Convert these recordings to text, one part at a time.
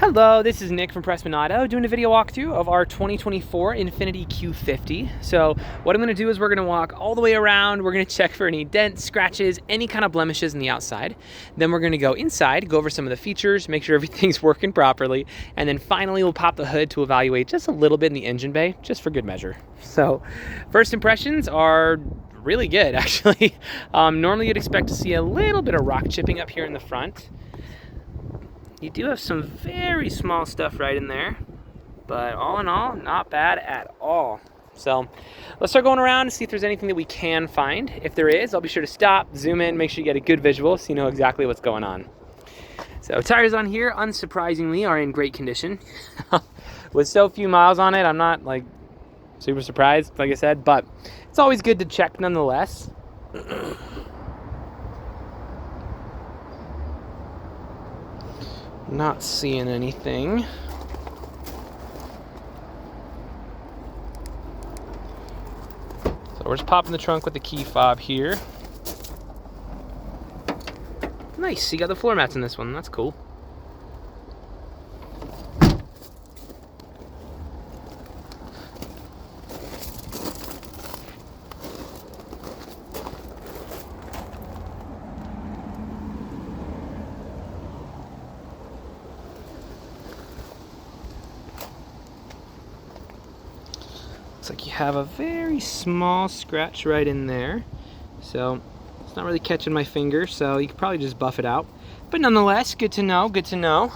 Hello, this is Nick from Prestman doing a video walkthrough of our 2024 Infiniti Q50. So what I'm going to do is we're going to walk all the way around. We're going to check for any dents, scratches, any kind of blemishes in the outside. Then we're going to go inside, go over some of the features, make sure everything's working properly. And then finally we'll pop the hood to evaluate just a little bit in the engine bay, just for good measure. So first impressions are really good, actually. Normally you'd expect to see a little bit of rock chipping up here in the front. You do have some very small stuff right in there, but all in all, not bad at all. So let's start going around and see if there's anything that we can find. If there is, I'll be sure to stop, zoom in, make sure you get a good visual so you know exactly what's going on. So tires on here, unsurprisingly, are in great condition. With so few miles on it, I'm not like super surprised, like I said, but it's always good to check nonetheless. Not seeing anything. So we're just popping the trunk with the key fob here. Nice, you got the floor mats in this one, that's cool. Looks like you have a very small scratch right in there, so it's not really catching my finger, so you could probably just buff it out. But nonetheless, good to know, good to know.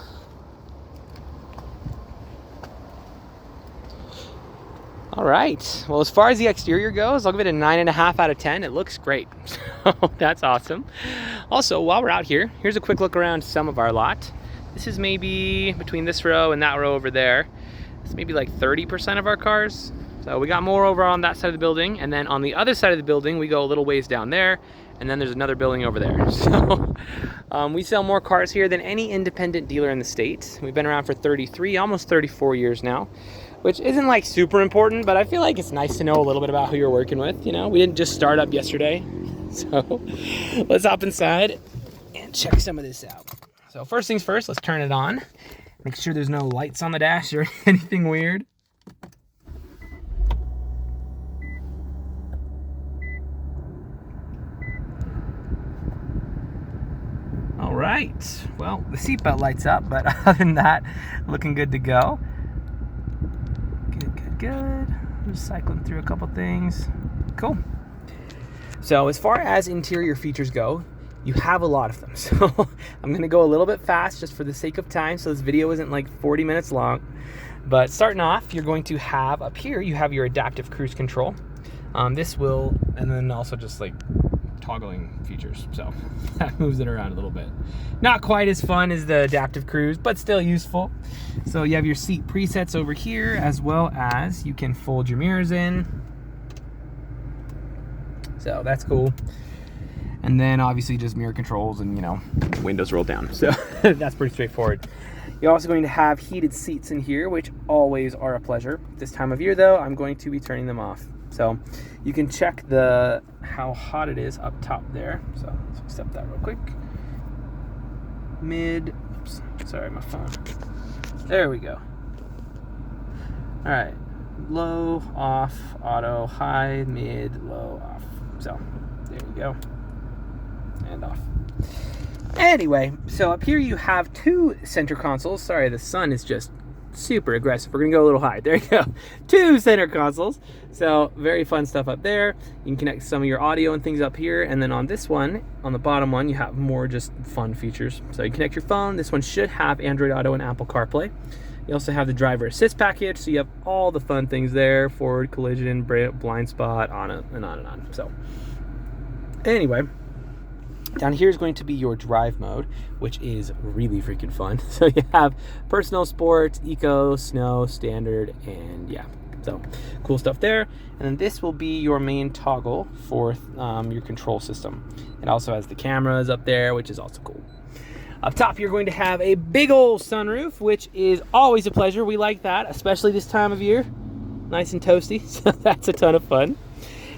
All right, well, as far as the exterior goes, I'll give it a 9.5 out of 10. It looks great, so that's awesome. Also, while we're out here, here's a quick look around some of our lot. This is maybe between this row and that row over there. It's maybe like 30% of our cars. So we got more over on that side of the building, and then on the other side of the building, we go a little ways down there, and then there's another building over there. So we sell more cars here than any independent dealer in the state. We've been around for 33, almost 34 years now, which isn't like super important, but I feel like it's nice to know a little bit about who you're working with. You know, we didn't just start up yesterday. So let's hop inside and check some of this out. So first things first, let's turn it on. Make sure there's no lights on the dash or anything weird. All right, well, the seatbelt lights up, but other than that, looking good to go. Good, good, good. I'm just cycling through a couple things. Cool. So as far as interior features go, you have a lot of them. So I'm gonna go a little bit fast just for the sake of time, so this video isn't like 40 minutes long. But starting off, you're going to have, up here, you have your adaptive cruise control. This will, and then also just like toggling features, so that moves it around a little bit. Not quite as fun as the adaptive cruise, but still useful. So you have your seat presets over here, as well as you can fold your mirrors in. So that's cool. And then obviously just mirror controls and, you know, windows roll down. So that's pretty straightforward. You're also going to have heated seats in here, which always are a pleasure. This time of year though, I'm going to be turning them off. So you can check how hot it is up top there. So let's accept that real quick. Mid, oops, sorry, my phone. There we go. All right, low, off, auto, high, mid, low, off. So there you go, and off. Anyway, so up here you have two center consoles. Sorry, the sun is just super aggressive. We're gonna go a little high. There you go. Two center consoles. So very fun stuff up there. You can connect some of your audio and things up here. And then on this one, on the bottom one, you have more just fun features. So you connect your phone. This one should have Android Auto and Apple CarPlay. You also have the driver assist package. So you have all the fun things there. Forward collision, blind spot, on and on and on. So anyway, down here is going to be your drive mode, which is really freaking fun. So you have personal, sports, eco, snow, standard, and yeah, so cool stuff there. And then this will be your main toggle for your control system. It also has the cameras up there, which is also cool. Up top, you're going to have a big old sunroof, which is always a pleasure. We like that, especially this time of year. Nice and toasty, so that's a ton of fun.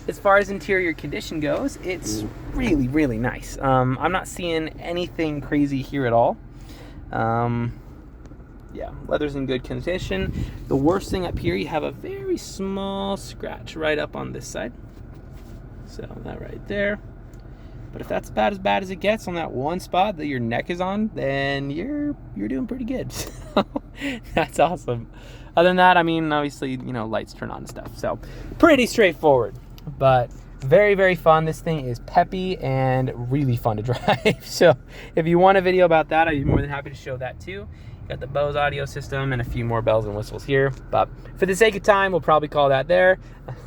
As far as interior condition goes, it's really, really nice. I'm not seeing anything crazy here at all. yeah, leather's in good condition. The worst thing up here, you have a very small scratch right up on this side. So that right there. But if that's about as bad as it gets on that one spot that your neck is on, then you're doing pretty good. So that's awesome. Other than that, I mean, obviously, you know, lights turn on and stuff. So pretty straightforward, but very, very fun. This thing is peppy and really fun to drive. So if you want a video about that, I'd be more than happy to show that too. Got the Bose audio system and a few more bells and whistles here. But for the sake of time, we'll probably call that there.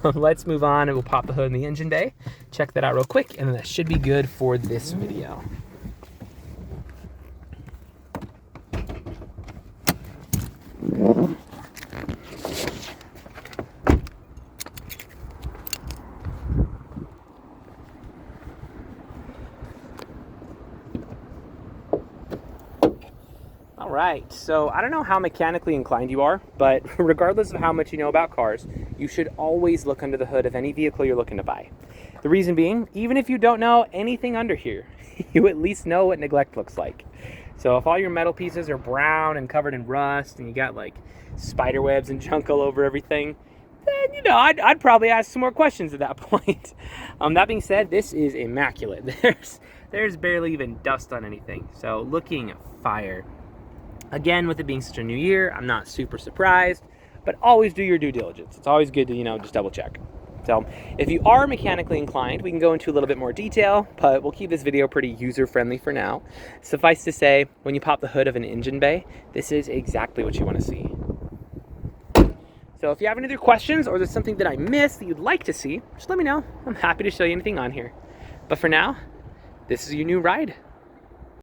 Let's move on and we'll pop the hood in the engine bay. Check that out real quick, and then that should be good for this video. All right, so I don't know how mechanically inclined you are, but regardless of how much you know about cars, you should always look under the hood of any vehicle you're looking to buy. The reason being, even if you don't know anything under here, you at least know what neglect looks like. So if all your metal pieces are brown and covered in rust and you got like spider webs and junk all over everything, then, you know, I'd probably ask some more questions at that point. That being said, this is immaculate. There's barely even dust on anything, so looking fire. Again, with it being such a new year, I'm not super surprised, but always do your due diligence. It's always good to, you know, just double check. So if you are mechanically inclined, we can go into a little bit more detail, but we'll keep this video pretty user-friendly for now. Suffice to say, when you pop the hood of an engine bay, this is exactly what you want to see. So if you have any other questions or there's something that I missed that you'd like to see, just let me know. I'm happy to show you anything on here. But for now, this is your new ride.